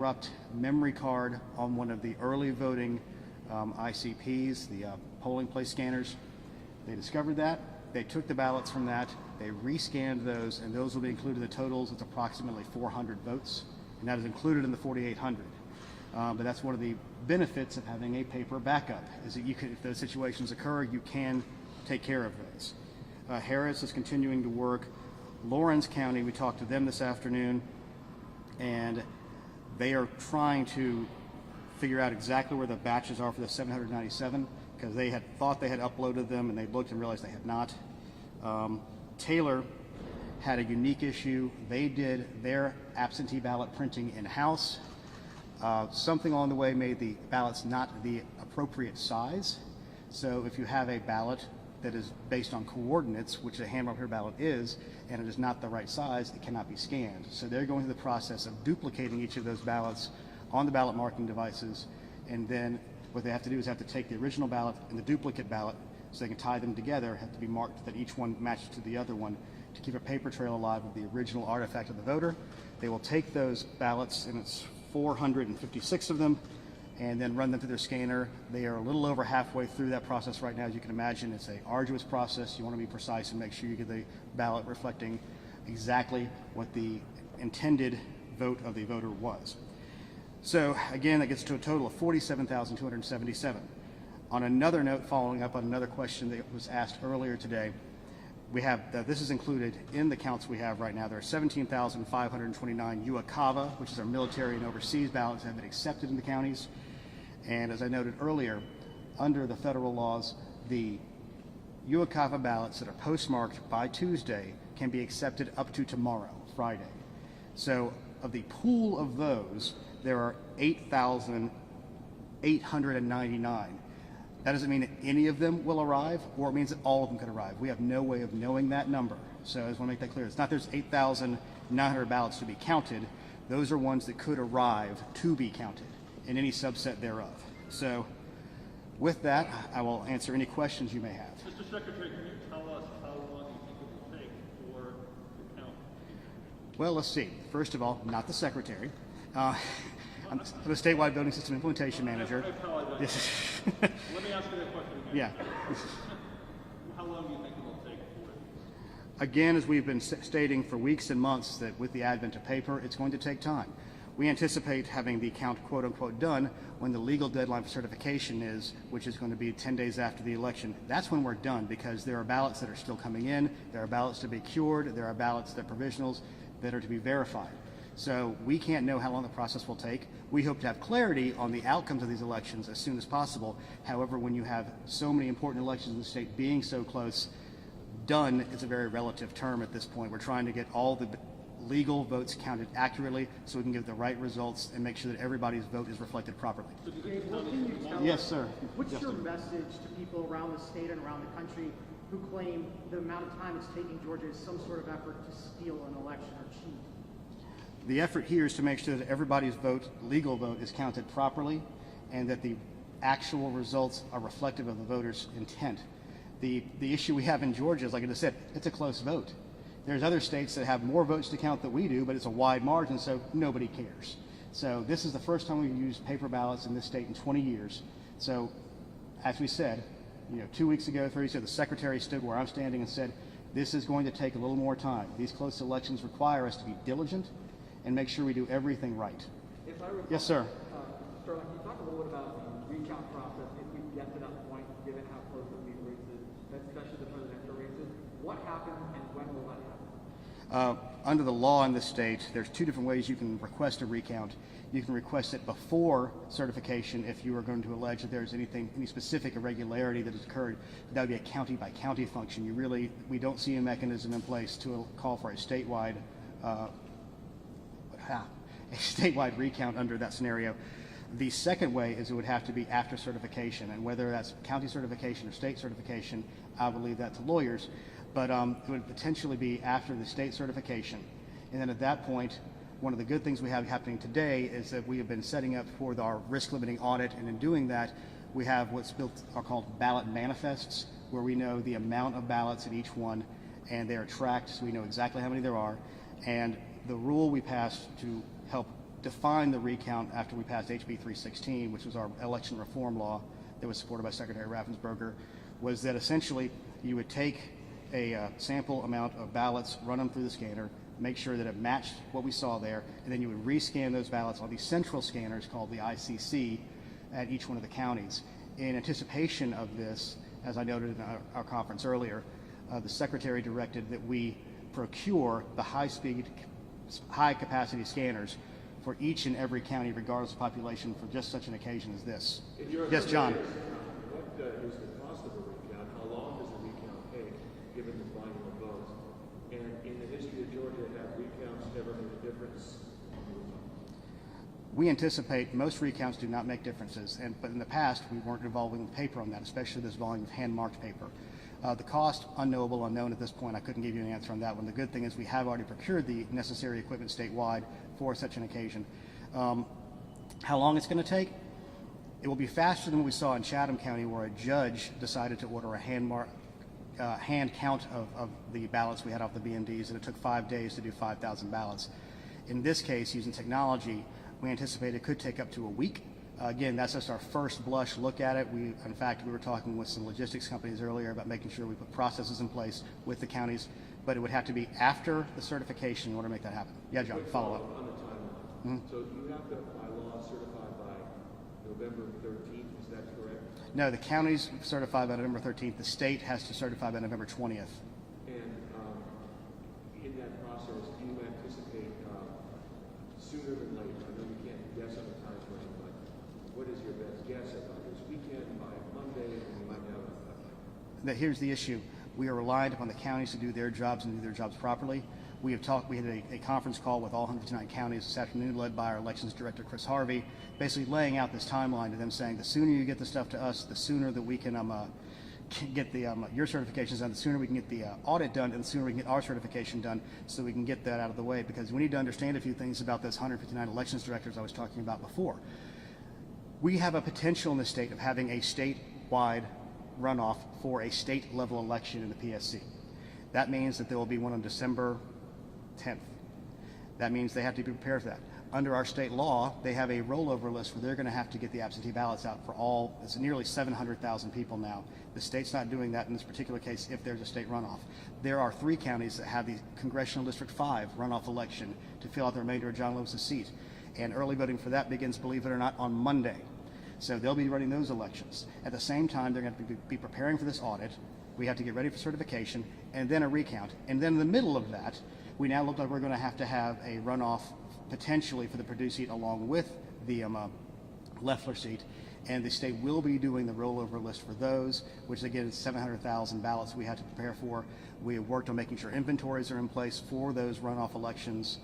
corrupt memory card on one of the early voting ICPs, the polling place scanners. They discovered that. They took the ballots from that. They rescanned those, and those will be included in the totals. It's approximately 400 votes, and that is included in the 4,800. But that's one of the benefits of having a paper backup, is that you can, if those situations occur, you can take care of those. Harris is continuing to work. Lawrence County, we talked to them this afternoon, and they are trying to figure out exactly where the batches are for the 797, because they had thought they had uploaded them and they looked and realized they had not. Taylor had a unique issue. They did their absentee ballot printing in-house. Something along the way made the ballots not the appropriate size. So if you have a ballot that is based on coordinates, which a hand-marked paper ballot is, and it is not the right size, it cannot be scanned. So they're going through the process of duplicating each of those ballots on the ballot marking devices, and then what they have to do is have to take the original ballot and the duplicate ballot, so they can tie them together, have to be marked that each one matches to the other one to keep a paper trail alive of the original artifact of the voter. They will take those ballots, and it's 456 of them, and then run them through their scanner. They are a little over halfway through that process right now. As you can imagine, it's an arduous process. You want to be precise and make sure you get the ballot reflecting exactly what the intended vote of the voter was. So again, that gets to a total of 47,277. On another note, following up on another question that was asked earlier today, we have, this is included in the counts we have right now. There are 17,529 UACAVA, which is our military and overseas ballots, that have been accepted in the counties. And as I noted earlier, under the federal laws, the UACAVA ballots that are postmarked by Tuesday can be accepted up to tomorrow, Friday. So of the pool of those, there are 8,899. That doesn't mean that any of them will arrive, or it means that all of them could arrive. We have no way of knowing that number. So I just want to make that clear. It's not there's 8,900 ballots to be counted. Those are ones that could arrive to be counted in any subset thereof. So with that, I will answer any questions you may have. Mr. Secretary, can you tell us how long you think it will take for the count? Well, let's see. First of all, not the Secretary. I'm a statewide voting system implementation manager. I apologize. Let me ask you that question again. Yeah. How long do you think it will take for it? Again, as we've been stating for weeks and months, that with the advent of paper, it's going to take time. We anticipate having the count quote unquote done when the legal deadline for certification is, which is going to be 10 days after the election. That's when we're done, because there are ballots that are still coming in, there are ballots to be cured, there are ballots that are provisionals that are to be verified. So we can't know how long the process will take. We hope to have clarity on the outcomes of these elections as soon as possible. However, when you have so many important elections in the state being so close, done is a very relative term at this point. We're trying to get all the legal votes counted accurately so we can get the right results and make sure that everybody's vote is reflected properly. Dave, what can you tell Yes, us? sir. What's Yes, your sir. message to people around the state and around the country who claim the amount of time it's taking Georgia is some sort of effort to steal an election or cheat? The effort here is to make sure that everybody's vote, legal vote, is counted properly, and that the actual results are reflective of the voters' intent. The issue we have in Georgia is, like I just said, it's a close vote. There's other states that have more votes to count than we do, but it's a wide margin, so nobody cares. So this is the first time we've used paper ballots in this state in 20 years. So as we said, 2 weeks ago, 3 weeks ago, the Secretary stood where I'm standing and said, this is going to take a little more time. These close elections require us to be diligent and make sure we do everything right. If I recall, Yes, sir. Sterling, can you talk a little bit about the recount process if we get to that point, given how close these races, especially the presidential races? What happens and when will that happen? Under the law in this state, there's two different ways you can request a recount. You can request it before certification if you are going to allege that there's any specific irregularity that has occurred. That would be a county by county function. We don't see a mechanism in place to call for a statewide recount under that scenario. The second way is it would have to be after certification, and whether that's county certification or state certification, I will leave that to lawyers, but it would potentially be after the state certification. And then at that point, one of the good things we have happening today is that we have been setting up for our risk limiting audit, and in doing that, we have what's are called ballot manifests, where we know the amount of ballots in each one, and they are tracked so we know exactly how many there are. And the rule we passed to help defined the recount after we passed HB 316, which was our election reform law that was supported by Secretary Raffensperger, was that essentially you would take a sample amount of ballots, run them through the scanner, make sure that it matched what we saw there, and then you would rescan those ballots on these central scanners called the ICC at each one of the counties. In anticipation of this, as I noted in our conference earlier, the Secretary directed that we procure the high-speed, high-capacity scanners for each and every county, regardless of population, for just such an occasion as this. Yes, John. What is the cost of a recount? How long does a recount take, given the volume of votes? And in the history of Georgia, have recounts ever made a difference? We anticipate most recounts do not make differences, but in the past we weren't involving paper on that, especially this volume of hand-marked paper. The cost, unknowable, unknown at this point. I couldn't give you an answer on that one. The good thing is we have already procured the necessary equipment statewide for such an occasion. How long it's going to take? It will be faster than what we saw in Chatham County, where a judge decided to order a hand count of the ballots we had off the BMDs, and it took 5 days to do 5,000 ballots. In this case, using technology, we anticipate it could take up to a week. Again, that's just our first blush look at it. In fact, we were talking with some logistics companies earlier about making sure we put processes in place with the counties, but it would have to be after the certification in order to make that happen. Yeah, John, follow up. On the timeline. So you have to, by law, certify by November 13th, is that correct? No, the counties certify by November 13th. The state has to certify by November 20th. And in that process, do you anticipate sooner than later? I know you can't guess on the time frame, but what is your best guess about this weekend, by Monday, and you might have Here's the issue. We are reliant upon the counties to do their jobs and do their jobs properly. We had a conference call with all 159 counties this afternoon, led by our elections director, Chris Harvey, basically laying out this timeline to them, saying the sooner you get the stuff to us, the sooner that we can get the your certifications done, the sooner we can get the audit done, and the sooner we can get our certification done, so we can get that out of the way. Because we need to understand a few things about those 159 elections directors I was talking about before. We have a potential in the state of having a statewide runoff for a state level election in the PSC. That means that there will be one on December 10th. That means they have to be prepared for that. Under our state law, they have a rollover list where they're going to have to get the absentee ballots out for all, it's nearly 700,000 people now. The state's not doing that in this particular case if there's a state runoff. There are 3 counties that have the Congressional District 5 runoff election to fill out the remainder of John Lewis's seat. And early voting for that begins, believe it or not, on Monday. So they'll be running those elections. At the same time, they're going to be preparing for this audit. We have to get ready for certification, and then a recount. And then in the middle of that, we now look like we're going to have a runoff potentially for the Purdue seat along with the Loeffler seat. And the state will be doing the rollover list for those, which again is 700,000 ballots we have to prepare for. We have worked on making sure inventories are in place for those runoff elections.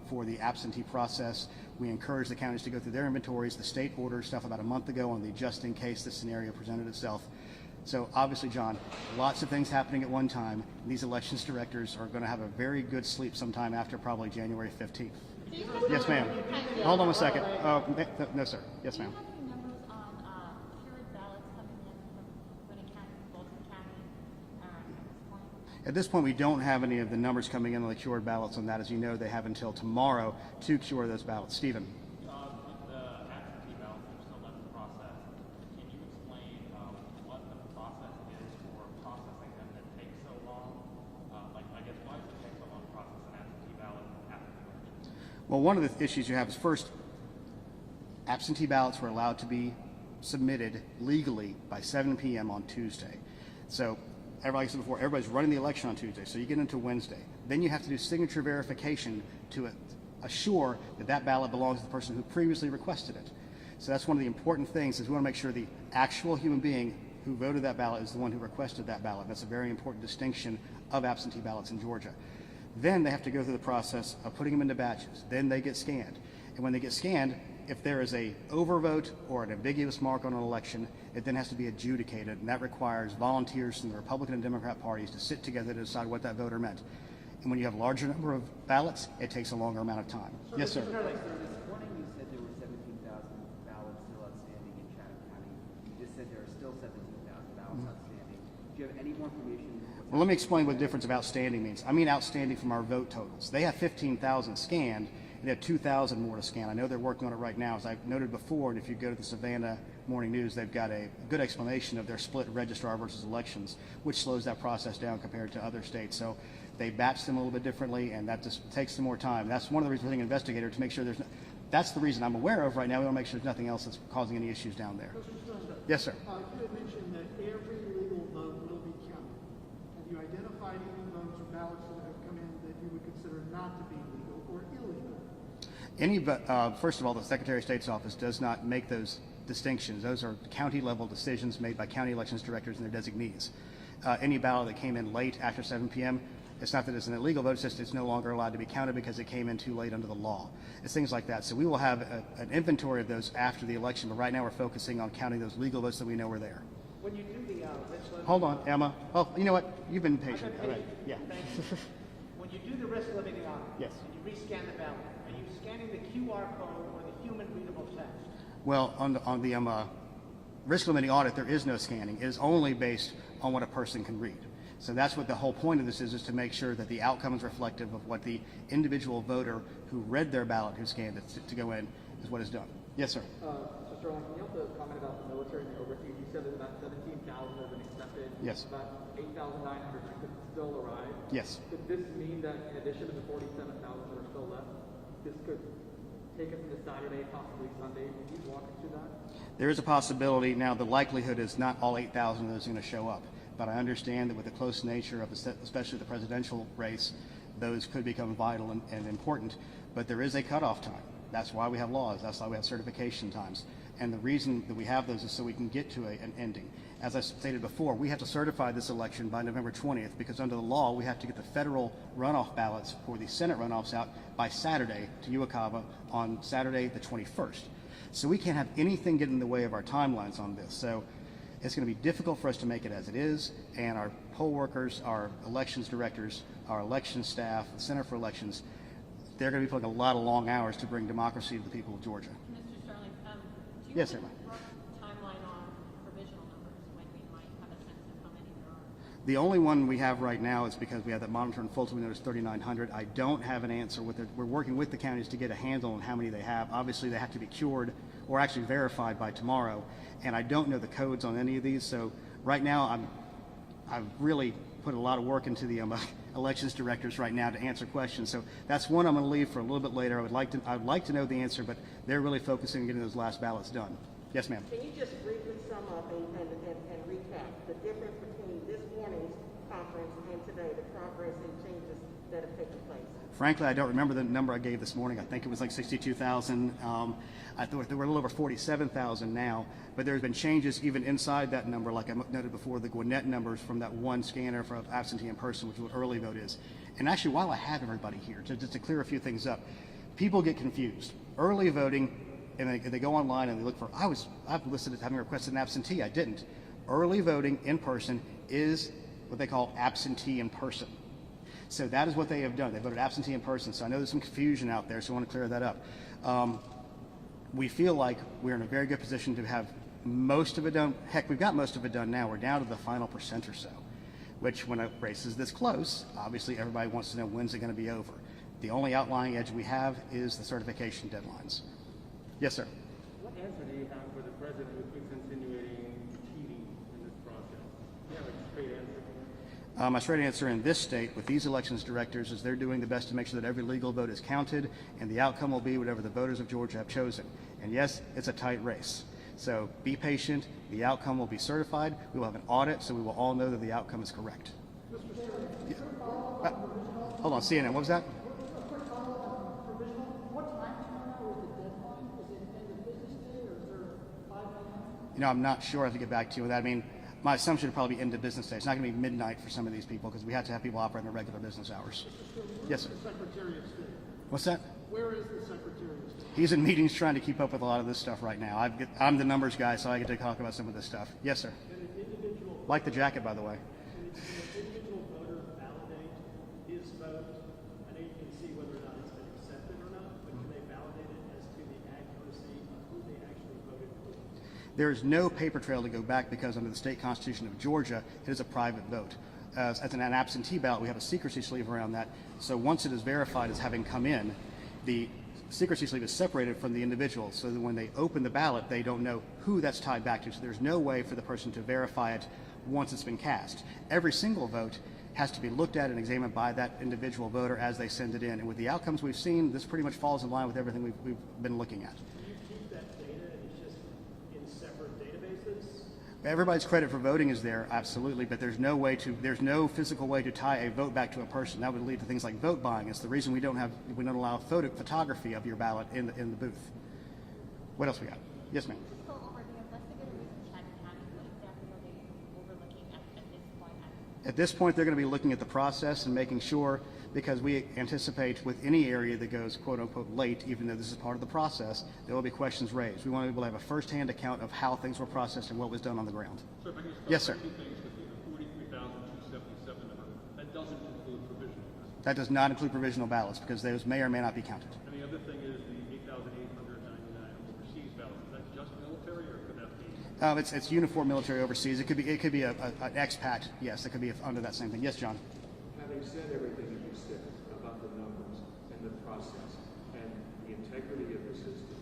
For the absentee process, we encourage the counties to go through their inventories. The state ordered stuff about a month ago on the just in case this scenario presented itself. So obviously, John, lots of things happening at one time. These elections directors are going to have a very good sleep sometime after probably January 15th. Yes, ma'am. Hold on a second. No, sir. Yes, ma'am. Do you have any numbers on cured ballots coming in from Gwinnett County, Bolton County at this point? At this point, we don't have any of the numbers coming in on the cured ballots on that. As you know, they have until tomorrow to cure those ballots. Stephen. With the absentee ballots that are still left to process, can you explain what the process is for processing them that takes so long? I guess why does it take so long to process an absentee ballot after the election? Well, one of the issues you have is first, absentee ballots were allowed to be submitted legally by 7 p.m. on Tuesday. So, like I said before, everybody's running the election on Tuesday, so you get into Wednesday. Then you have to do signature verification to assure that that ballot belongs to the person who previously requested it. So that's one of the important things, is we want to make sure the actual human being who voted that ballot is the one who requested that ballot. That's a very important distinction of absentee ballots in Georgia. Then they have to go through the process of putting them into batches. Then they get scanned. And when they get scanned, if there is a overvote or an ambiguous mark on an election, it then has to be adjudicated, and that requires volunteers from the Republican and Democrat parties to sit together to decide what that voter meant. And when you have a larger number of ballots, it takes a longer amount of time. Yes, sir. This morning you said there were 17,000 ballots still outstanding in Chatham County. You just said there are still 17,000 ballots outstanding. Do you have any more information? Well, let me explain what the difference of outstanding means. I mean outstanding from our vote totals. They have 15,000 scanned, and they have 2,000 more to scan. I know they're working on it right now. As I've noted before, and if you go to the Savannah Morning News, they've got a good explanation of their split registrar versus elections, which slows that process down compared to other states. So they batch them a little bit differently, and that just takes some more time. That's one of the reasons we're getting an investigator, to make sure there's no, that's the reason I'm aware of right now. We want to make sure there's nothing else that's causing any issues down there. Yes, sir. You had mentioned that every legal vote will be counted. Have you identified any votes or ballots that have come in that you would consider not to be legal or illegal? First of all, the Secretary of State's office does not make those distinctions. Those are county-level decisions made by county elections directors and their designees. Any ballot that came in late after 7 p.m., it's not that it's an illegal vote, it's just it's no longer allowed to be counted because it came in too late under the law. It's things like that. So we will have an inventory of those after the election, but right now we're focusing on counting those legal votes that we know are there. When you do the risk limit, Hold on, Emma. Oh, you know what? You've been patient. I've been All right. patient. Yeah. Thank you. When you do the risk limiting audit, Yes. and you rescan the ballot, are you scanning the QR code or the human readable text? Well, on the risk limiting audit, there is no scanning. It is only based on what a person can read. So that's what the whole point of this is to make sure that the outcome is reflective of what the individual voter who read their ballot, who scanned it to go in, is what is done. Yes, sir. So Sterling, can you also comment about the military and the overseas? You said that about 17,000 have been accepted. Yes. About 8,900 could still arrive. Yes. Could this mean that in addition to the 47,000 that are still left, this could take us into Saturday, possibly Sunday? Can you walk us through that? There is a possibility. Now, the likelihood is not all 8,000 of those are going to show up. But I understand that with the close nature of, especially the presidential race, those could become vital and important. But there is a cutoff time. That's why we have laws. That's why we have certification times. And the reason that we have those is so we can get to an ending. As I stated before, we have to certify this election by November 20th because under the law, we have to get the federal runoff ballots for the Senate runoffs out by Saturday to Uwakava on Saturday the 21st. So we can't have anything get in the way of our timelines on this. So it's going to be difficult for us to make it as it is, and our poll workers, our elections directors, our election staff, the Center for Elections, they're going to be putting a lot of long hours to bring democracy to the people of Georgia. Mr. Sterling, do you Yes, have a Emma. rough timeline on provisional numbers, when we might have a sense of how many there are? The only one we have right now is because we have that monitor in Fulton, we noticed 3,900. I don't have an answer with it. We're working with the counties to get a handle on how many they have. Obviously, they have to be cured or actually verified by tomorrow, and I don't know the codes on any of these. So right now, I've really put a lot of work into the elections directors right now to answer questions. So that's one I'm going to leave for a little bit later. I'd like to know the answer, but they're really focusing on getting those last ballots done. Yes, ma'am. Can you just briefly sum up and recap the difference between this morning's conference and today, the progress and changes that have taken place? Frankly, I don't remember the number I gave this morning. I think it was like 62,000. I thought there were a little over 47,000 now, but there's been changes even inside that number, like I noted before, the Gwinnett numbers from that one scanner for absentee in person, which is what early vote is. And actually, while I have everybody here, just to clear a few things up, people get confused. Early voting, and they go online and they look for, I've listed as having requested an absentee. I didn't. Early voting in person is what they call absentee in person. So that is what they have done. They voted absentee in person. So I know there's some confusion out there, so I want to clear that up. We feel like we're in a very good position to have most of it done. Heck, we've got most of it done now. We're down to the final % or so, which when a race is this close, obviously everybody wants to know when's it going to be over. The only outlying edge we have is the certification deadlines. Yes, sir. What answer do you have for the president who keeps insinuating cheating in this process? Do you have a straight answer? My straight answer in this state with these elections directors is they're doing the best to make sure that every legal vote is counted, and the outcome will be whatever the voters of Georgia have chosen. And yes, it's a tight race. So be patient. The outcome will be certified. We will have an audit, so we will all know that the outcome is correct. Yeah. Hold on, CNN, what was that? You know, I'm not sure. I have to get back to you with that. I mean, my assumption would probably be end of business day. It's not going to be midnight for some of these people because we have to have people operate in regular business hours. Yes, sir. Secretary of State. What's that? Where is the Secretary of State? He's in meetings trying to keep up with a lot of this stuff right now. I'm the numbers guy, so I get to talk about some of this stuff. Yes, sir. Like the jacket, by the way. Can an individual voter validate his vote? I know you can see whether or not it's been accepted or not, but can they validate it as to the accuracy of who they actually voted for? There is no paper trail to go back because under the state constitution of Georgia, it is a private vote. As an absentee ballot, we have a secrecy sleeve around that. So once it is verified as having come in, the secrecy sleeve is separated from the individual, so that when they open the ballot, they don't know who that's tied back to. So there's no way for the person to verify it once it's been cast. Every single vote has to be looked at and examined by that individual voter as they send it in. And with the outcomes we've seen, this pretty much falls in line with everything we've been looking at. Do you keep that data and it's just in separate databases? Everybody's credit for voting is there, absolutely, but there's no physical way to tie a vote back to a person. That would lead to things like vote buying. It's the reason we don't allow photography of your ballot in the booth. What else we got? Yes, ma'am. Just go over the investigators in Chatham County. What exactly are they overlooking at this point? At this point, they're going to be looking at the process and making sure, because we anticipate with any area that goes quote unquote late, even though this is part of the process, there will be questions raised. We want to be able to have a first-hand account of how things were processed and what was done on the ground. So if I can start Yes, sir. with two things with the 43,277 number, that doesn't include provisional. That does not include provisional ballots because those may or may not be counted. And the other thing is the 8,899 overseas ballots. Is that just military, or could that be? It's uniform military overseas. It could be an expat. Yes, it could be under that same thing. Yes, John. Having said everything that you said about the numbers and the process and the integrity of the system,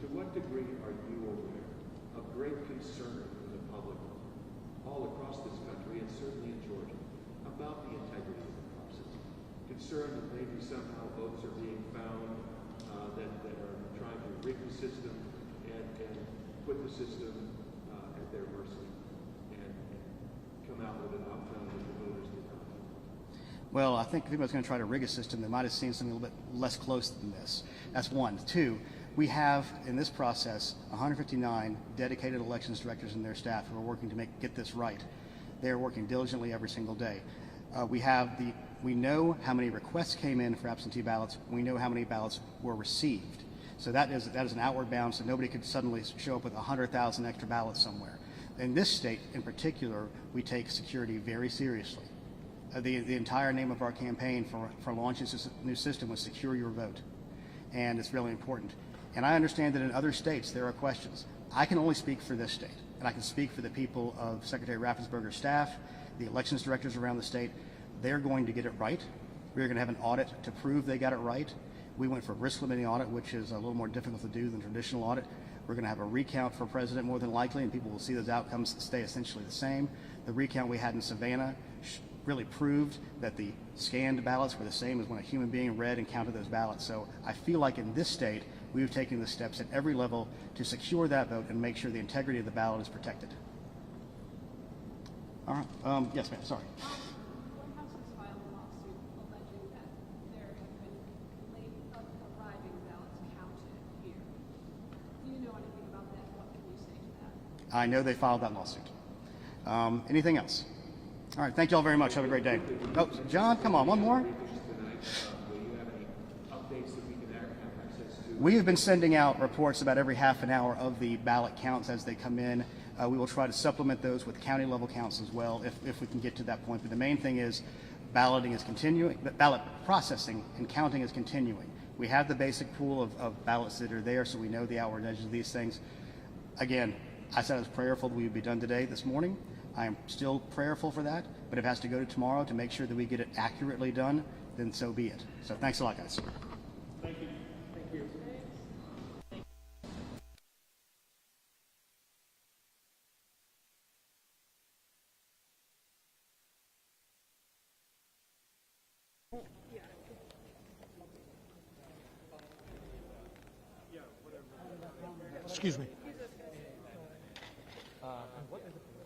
to what degree are you aware of great concern from the public all across this country and certainly in Georgia about the integrity of the process? Concern that maybe somehow votes are being found that are trying to rig the system and put the system at their mercy and come out with an outcome that the voters did not want. Well, I think if anybody's going to try to rig a system, they might have seen something a little bit less close than this. That's one. Two, we have in this process 159 dedicated elections directors and their staff who are working to get this right. They are working diligently every single day. We know how many requests came in for absentee ballots. We know how many ballots were received. So that is an outward bound, so nobody could suddenly show up with 100,000 extra ballots somewhere. In this state in particular, we take security very seriously. The entire name of our campaign for launching this new system was Secure Your Vote. And it's really important. And I understand that in other states there are questions. I can only speak for this state, and I can speak for the people of Secretary Raffensperger's staff, the elections directors around the state. They're going to get it right. We're going to have an audit to prove they got it right. We went for a risk limiting audit, which is a little more difficult to do than traditional audit. We're going to have a recount for president more than likely, and people will see those outcomes stay essentially the same. The recount we had in Savannah really proved that the scanned ballots were the same as when a human being read and counted those ballots. So I feel like in this state, we've taken the steps at every level to secure that vote and make sure the integrity of the ballot is protected. All right. Yes, ma'am. Sorry. White House has filed a lawsuit alleging that there have been late arriving ballots counted here. Do you know anything about that? What can you say to that? I know they filed that lawsuit. Anything else? All right. Thank you all very much. Have a great day. Oh, John, come on. One more. Will you have any updates that we can have access to? We have been sending out reports about every half an hour of the ballot counts as they come in. We will try to supplement those with county level counts as well if we can get to that point. But the main thing is balloting is continuing, ballot processing and counting is continuing. We have the basic pool of ballots that are there, so we know the outward edges of these things. Again, I said I was prayerful that we would be done today, this morning. I am still prayerful for that, but if it has to go to tomorrow to make sure that we get it accurately done, then so be it. So thanks a lot, guys. Thank you. Thank you. Excuse me.